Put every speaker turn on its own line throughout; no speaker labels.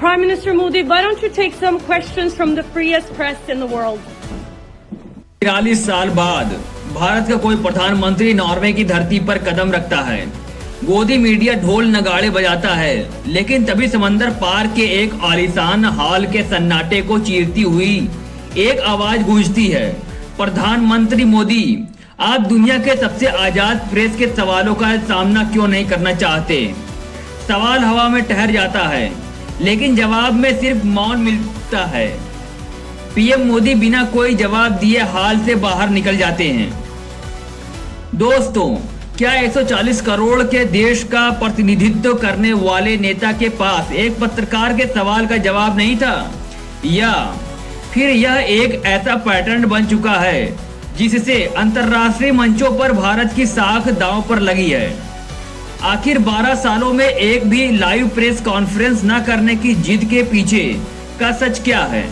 Prime Minister Modi, why don't you take some questions from the freest press in the world?
43 साल बाद भारत का कोई प्रधानमंत्री Norway की धरती पर कदम रखता है। गोदी मीडिया ढोल नगाड़े बजाता है, लेकिन तभी समंदर पार के एक आलीशान हॉल के सन्नाटे को चीरती हुई एक आवाज गूंजती है। प्रधानमंत्री मोदी, आप दुनिया के सबसे आजाद प्रेस के सवालों का सामना क्यों नहीं करना चाहते? सवाल हवा में ठहर जाता है, लेकिन जवाब में सिर्फ मौन मिलता है। पीएम मोदी बिना कोई जवाब दिए हाल से बाहर निकल जाते हैं। दोस्तों, क्या 140 करोड़ के देश का प्रतिनिधित्व करने वाले नेता के पास एक पत्रकार के सवाल का जवाब नहीं था? या फिर यह एक ऐसा पैटर्न बन चुका है जिससे अंतर्राष्ट्रीय मंचों पर भारत की साख दांव पर लगी है? आखिर 12 सालों में एक भी लाइव प्रेस कॉन्फ्रेंस न करने की जिद के पीछे का सच क्या है?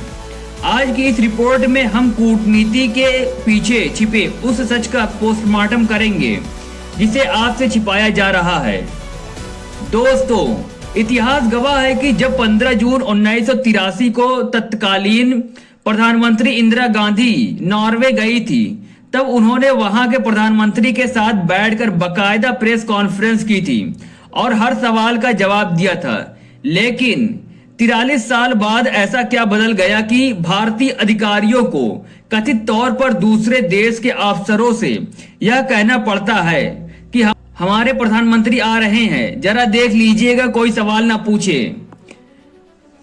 आज की इस रिपोर्ट में हम कूटनीति के पीछे छिपे उस सच का पोस्टमार्टम करेंगे जिसे आपसे छिपाया जा रहा है। दोस्तों, इतिहास गवाह है कि जब 15 जून 1983 को तत्कालीन प्रधानमंत्री इंदिरा गांधी नॉर्वे गई थी, तब उन्होंने वहां के प्रधानमंत्री के साथ बैठकर बकायदा प्रेस कॉन्फ्रेंस की थी और हर सवाल का जवाब दिया था। लेकिन 43 साल बाद ऐसा क्या बदल गया कि भारतीय अधिकारियों को कथित तौर पर दूसरे देश के अफसरों से यह कहना पड़ता है कि हमारे प्रधानमंत्री आ रहे हैं, जरा देख लीजिएगा, कोई सवाल ना पूछे।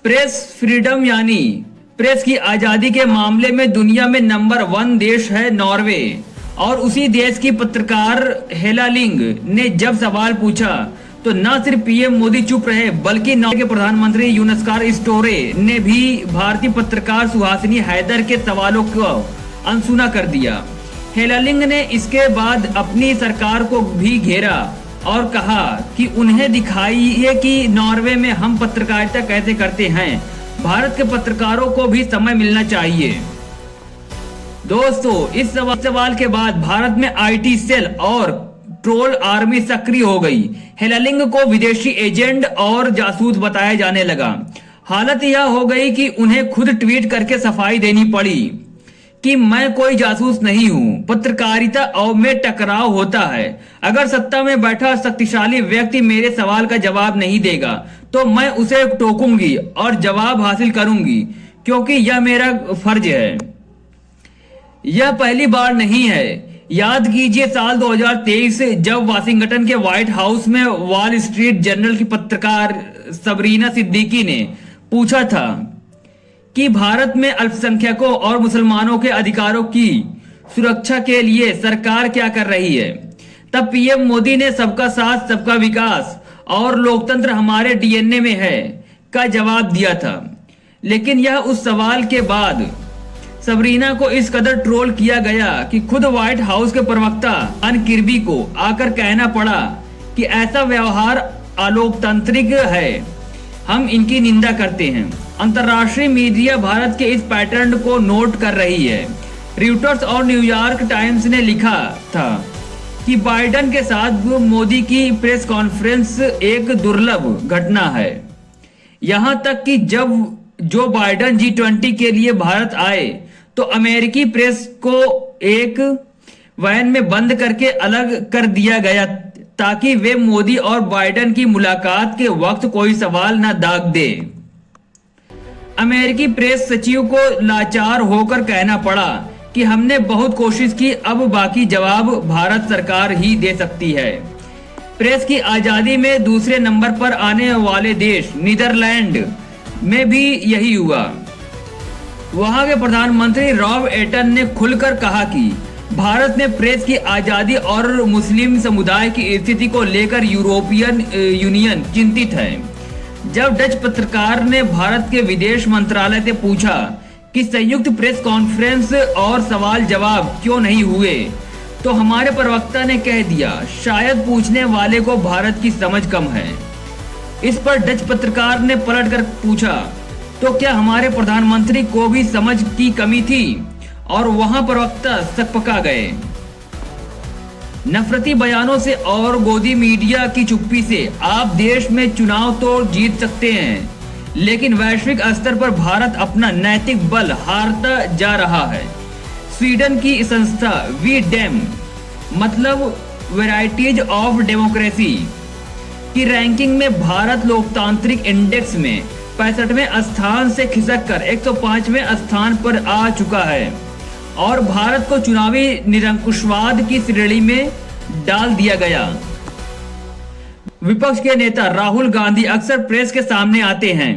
प्रेस फ्रीडम यानी प्रेस की आजादी के मामले में दुनिया में नंबर 1 देश है नॉर्वे, और उसी देश की पत्रकार हेला लिंग ने जब सवाल पूछा तो न सिर्फ पीएम मोदी चुप रहे, बल्कि नॉर्वे के प्रधानमंत्री यूनस्कार स्टोरे ने भी भारतीय पत्रकार सुहासिनी हैदर के सवालों को अनसुना कर दिया। हेला लिंग ने इसके बाद अपनी सरकार को भी घेरा और कहा कि उन्हें दिखाइए कि नॉर्वे में हम पत्रकारिता कैसे करते हैं, भारत के पत्रकारों को भी समय मिलना चाहिए। दोस्तों, इस सवाल के बाद भारत में आईटी सेल और ट्रोल आर्मी सक्रिय हो गई। हेला लिंग को विदेशी एजेंट और जासूस बताया जाने लगा। हालत यह हो गई कि उन्हें खुद ट्वीट करके सफाई देनी पड़ी कि मैं कोई जासूस नहीं हूं। पत्रकारिता और में टकराव होता है। अगर सत्ता में बैठा शक्तिशाली व्यक्ति मेरे सवाल का जवाब नहीं देगा तो मैं उसे टोकूंगी और जवाब हासिल करूंगी, क्योंकि यह मेरा फर्ज है। यह पहली बार नहीं है। याद कीजिए साल 2023 जब वाशिंगटन के व्हाइट हाउस में वॉल स्ट्रीट जर्नल की पत्रकार सबरीना सिद्दीकी ने पूछा था कि भारत में अल्पसंख्यकों और मुसलमानों के अधिकारों की सुरक्षा के लिए सरकार क्या कर रही है। तब पीएम मोदी ने सबका साथ, सबका विकास और लोकतंत्र हमारे डीएनए में है का जवाब दिया था। लेकिन यह उस सवाल के बाद सबरीना को इस कदर ट्रोल किया गया कि खुद व्हाइट हाउस के प्रवक्ता अन किर्बी को आकर कहना पड़ा कि ऐसा व्यवहार अलोकतांत्रिक है, हम इनकी निंदा करते हैं। अंतर्राष्ट्रीय मीडिया भारत के इस पैटर्न को नोट कर रही है। रॉयटर्स और न्यूयॉर्क टाइम्स ने लिखा था कि बाइडेन के साथ मोदी की प्रेस कॉन्फ्रेंस एक दुर्लभ घटना है। यहां तक कि जब जो बाइडेन G20 के लिए भारत आए तो अमेरिकी प्रेस को एक वैन में बंद करके अलग कर दिया गया ताकि वे मोदी और बाइडेन की मुलाकात के वक्त कोई सवाल न दाग दे। अमेरिकी प्रेस सचिव को लाचार होकर कहना पड़ा कि हमने बहुत कोशिश की, अब बाकी जवाब भारत सरकार ही दे सकती है। प्रेस की आजादी में दूसरे नंबर पर आने वाले देश नीदरलैंड में भी यही हुआ। वहां के प्रधानमंत्री रॉब एटन ने खुलकर कहा कि भारत में प्रेस की आजादी और मुस्लिम समुदाय की स्थिति को लेकर यूरोपियन यूनियन चिंतित है। जब डच पत्रकार ने भारत के विदेश मंत्रालय से पूछा कि संयुक्त प्रेस कॉन्फ्रेंस और सवाल जवाब क्यों नहीं हुए, तो हमारे प्रवक्ता ने कह दिया, शायद पूछने वाले को भारत की समझ कम है। इस पर डच पत्रकार ने पलटकर पूछा, तो क्या हमारे प्रधानमंत्री को भी समझ की कमी थी? और वहां प्रवक्ता सकपका गए। नफरती बयानों से और गोदी मीडिया की चुप्पी से आप देश में चुनाव तो जीत सकते हैं, लेकिन वैश्विक स्तर पर भारत अपना नैतिक बल हारता जा रहा है। स्वीडन की संस्था वी-डेम मतलब वैरायटीज ऑफ डेमोक्रेसी की रैंकिंग में भारत लोकतांत्रिक इंडेक्स में 65वें स्थान से खिसककर 105वें स्थान पर आ चुका है और भारत को चुनावी निरंकुशवाद की श्रेणी में डाल दिया गया। विपक्ष के नेता राहुल गांधी अक्सर प्रेस के सामने आते हैं,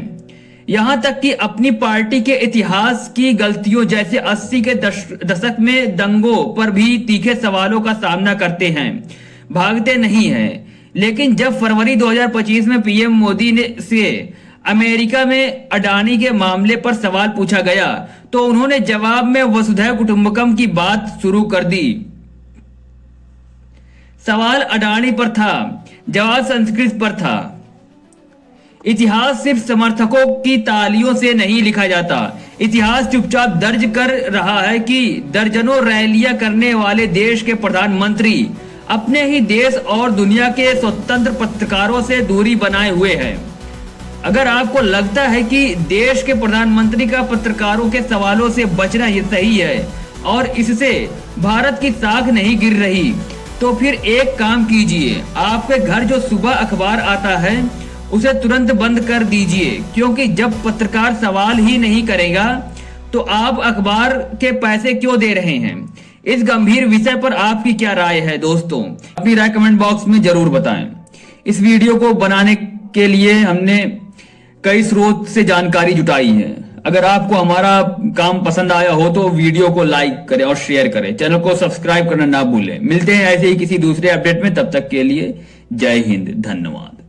यहां तक कि अपनी पार्टी के इतिहास की गलतियों जैसे 80 के दशक में दंगों पर भी तीखे सवालों का सामना करते हैं, भागते नहीं हैं। लेकिन जब फरवरी 2025 में पीएम मोदी से अमेरिका में अडानी के मामले पर सवाल पूछा गया तो उन्होंने जवाब में वसुधैव कुटुंबकम की बात शुरू कर दी। सवाल अडानी पर था, जवाब संस्कृत पर था। इतिहास सिर्फ समर्थकों की तालियों से नहीं लिखा जाता, इतिहास चुपचाप दर्ज कर रहा है कि दर्जनों रैलियां करने वाले देश के प्रधानमंत्री अपने ही देश और दुनिया के स्वतंत्र पत्रकारों से दूरी बनाए हुए हैं। अगर आपको लगता है कि देश के प्रधानमंत्री का पत्रकारों के सवालों से बचना ही सही है और इससे भारत की साख नहीं गिर रही, तो फिर एक काम कीजिए, आपके घर जो सुबह अखबार आता है उसे तुरंत बंद कर दीजिए, क्योंकि जब पत्रकार सवाल ही नहीं करेगा तो आप अखबार के पैसे क्यों दे रहे हैं। इस गंभीर विषय पर आपकी क्या राय है दोस्तों, अपनी राय कमेंट बॉक्स में जरूर बताएं। इस वीडियो को बनाने के लिए हमने कई स्रोत से जानकारी जुटाई है। अगर आपको हमारा काम पसंद आया हो तो वीडियो को लाइक करें और शेयर करें, चैनल को सब्सक्राइब करना ना भूलें। मिलते हैं ऐसे ही किसी दूसरे अपडेट में, तब तक के लिए जय हिंद, धन्यवाद।